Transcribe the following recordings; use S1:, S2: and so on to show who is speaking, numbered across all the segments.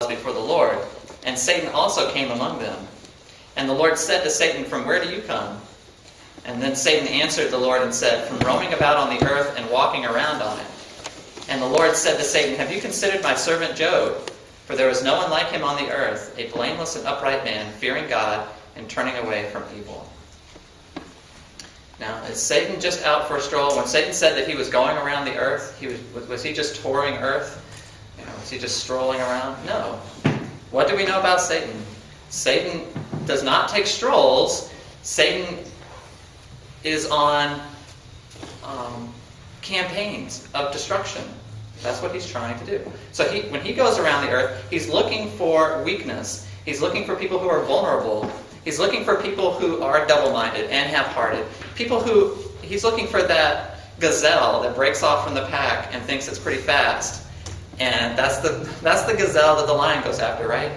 S1: before the Lord, and Satan also came among them. And the Lord said to Satan, "From where do you come?" And then Satan answered the Lord and said, "From roaming about on the earth and walking around on it." And the Lord said to Satan, "Have you considered my servant Job? For there is no one like him on the earth, a blameless and upright man, fearing God and turning away from evil." Now, is Satan just out for a stroll? When Satan said that he was going around the earth, was he just touring earth? Was he just strolling around? No. What do we know about Satan? Satan does not take strolls. Satan is on campaigns of destruction. That's what he's trying to do. So when he goes around the earth, he's looking for weakness. He's looking for people who are vulnerable. He's looking for people who are double-minded and half-hearted. He's looking for that gazelle that breaks off from the pack and thinks it's pretty fast. And that's the gazelle that the lion goes after, right?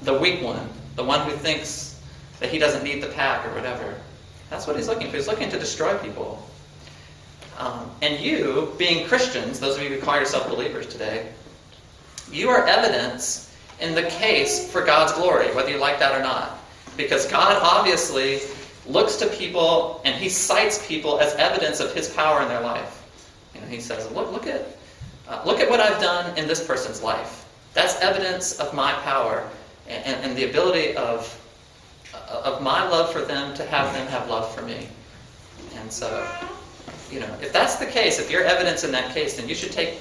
S1: The weak one. The one who thinks that he doesn't need the pack or whatever. That's what he's looking for. He's looking to destroy people. And you, being Christians, those of you who call yourself believers today, you are evidence in the case for God's glory, whether you like that or not. Because God obviously looks to people and he cites people as evidence of his power in their life. He says, look at what I've done in this person's life. That's evidence of my power and the ability of my love for them to have them have love for me. And so, if that's the case, if you're evidence in that case, then you should take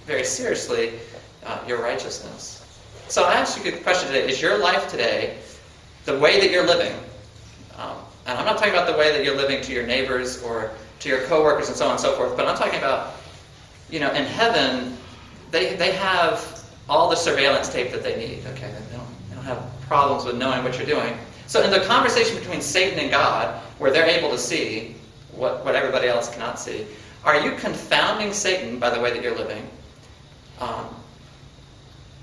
S1: very seriously your righteousness. So I ask you a question today. Is your life today the way that you're living? And I'm not talking about the way that you're living to your neighbors or to your coworkers and so on and so forth, but I'm talking about, in heaven, they have all the surveillance tape that they need. Okay, they don't have problems with knowing what you're doing. So in the conversation between Satan and God, where they're able to see what everybody else cannot see, are you confounding Satan by the way that you're living?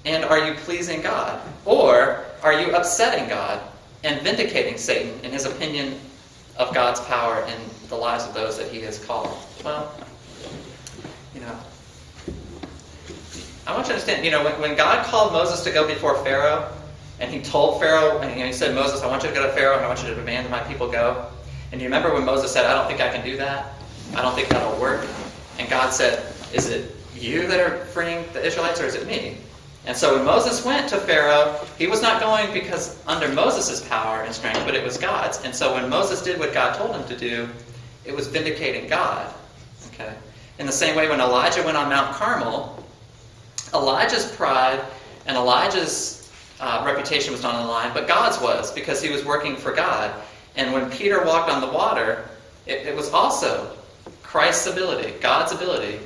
S1: And are you pleasing God? Or are you upsetting God and vindicating Satan in his opinion of God's power in the lives of those that he has called? Well, I want you to understand, when God called Moses to go before Pharaoh, and he told Pharaoh, and he said, "Moses, I want you to go to Pharaoh, and I want you to demand that my people go." And you remember when Moses said, "I don't think I can do that. I don't think that'll work." And God said, "Is it you that are freeing the Israelites, or is it me?" And so when Moses went to Pharaoh, he was not going because under Moses' power and strength, but it was God's. And so when Moses did what God told him to do, it was vindicating God. Okay. In the same way, when Elijah went on Mount Carmel, Elijah's pride and Elijah's reputation was not on the line, but God's was, because he was working for God. And when Peter walked on the water, it was also Christ's ability, God's ability.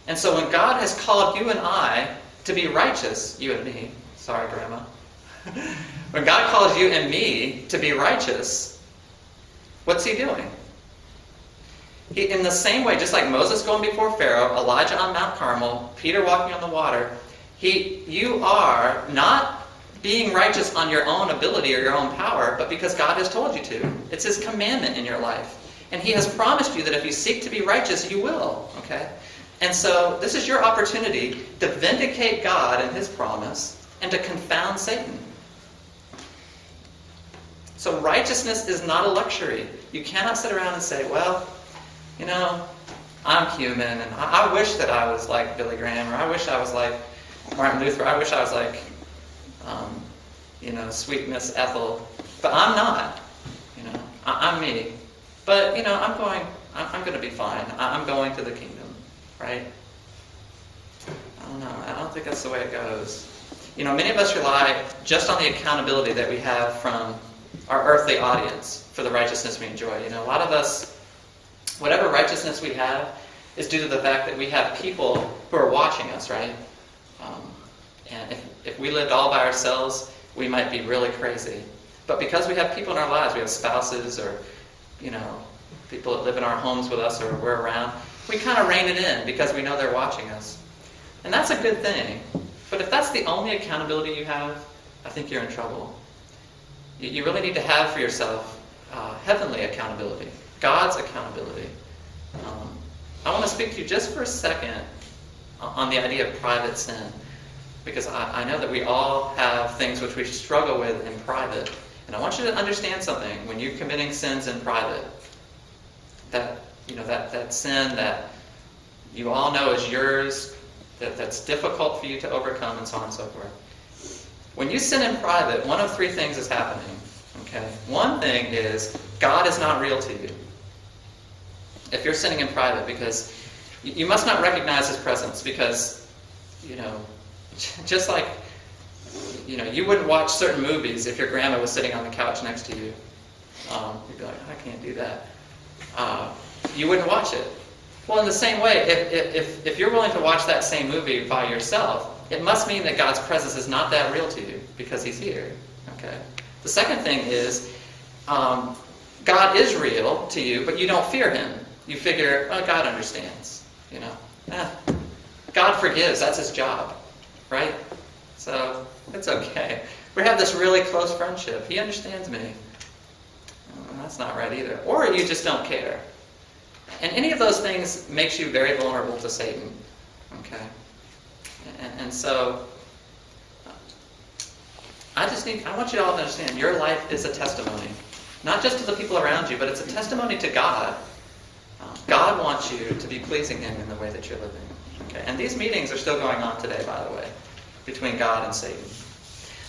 S1: And so when God has called you and I to be righteous, you and me, sorry, Grandma. When God calls you and me to be righteous, what's he doing? In the same way, just like Moses going before Pharaoh, Elijah on Mount Carmel, Peter walking on the water, you are not being righteous on your own ability or your own power, but because God has told you to. It's his commandment in your life. And he has promised you that if you seek to be righteous, you will. Okay? And so this is your opportunity to vindicate God and his promise and to confound Satan. So righteousness is not a luxury. You cannot sit around and say, "Well, I'm human, and I wish that I was like Billy Graham, or I wish I was like Martin Luther, I wish I was like, sweet Miss Ethel, but I'm not. I'm me. But I'm going to be fine. I'm going to the kingdom." Right? I don't know. I don't think that's the way it goes. Many of us rely just on the accountability that we have from our earthly audience for the righteousness we enjoy. A lot of us, whatever righteousness we have is due to the fact that we have people who are watching us, right? And if we lived all by ourselves, we might be really crazy. But because we have people in our lives, we have spouses or, people that live in our homes with us or we're around, we kind of rein it in because we know they're watching us. And that's a good thing. But if that's the only accountability you have, I think you're in trouble. You really need to have for yourself heavenly accountability, God's accountability. I want to speak to you just for a second on the idea of private sin. because I know that we all have things which we struggle with in private. And I want you to understand something. When you're committing sins in private, that sin that you all know is yours, that's difficult for you to overcome, and so on and so forth. When you sin in private, one of three things is happening. Okay? One thing is God is not real to you. If you're sinning in private, because you must not recognize His presence, because just like you wouldn't watch certain movies if your grandma was sitting on the couch next to you. You'd be like, I can't do that. You wouldn't watch it. Well, in the same way, if you're willing to watch that same movie by yourself, it must mean that God's presence is not that real to you, because He's here. Okay. The second thing is, God is real to you, but you don't fear Him. You figure, oh, God understands. God forgives. That's His job, right? So it's okay. We have this really close friendship. He understands me. That's not right either. Or you just don't care. And any of those things makes you very vulnerable to Satan. Okay? And so I want you all to understand, your life is a testimony. Not just to the people around you, but it's a testimony to God. God wants you to be pleasing Him in the way that you're living. Okay? And these meetings are still going on today, by the way, between God and Satan.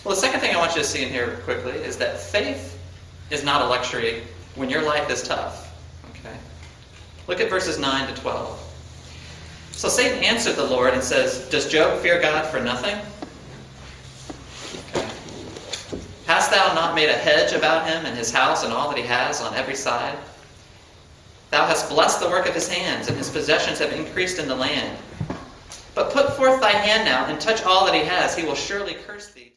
S1: Well, the second thing I want you to see in here quickly is that faith is not a luxury when your life is tough. Okay? Look at verses 9 to 12. So Satan answered the Lord and says, does Job fear God for nothing? Okay. Hast thou not made a hedge about him and his house and all that he has on every side? Thou hast blessed the work of his hands, and his possessions have increased in the land. But put forth thy hand now, and touch all that he has. He will surely curse thee.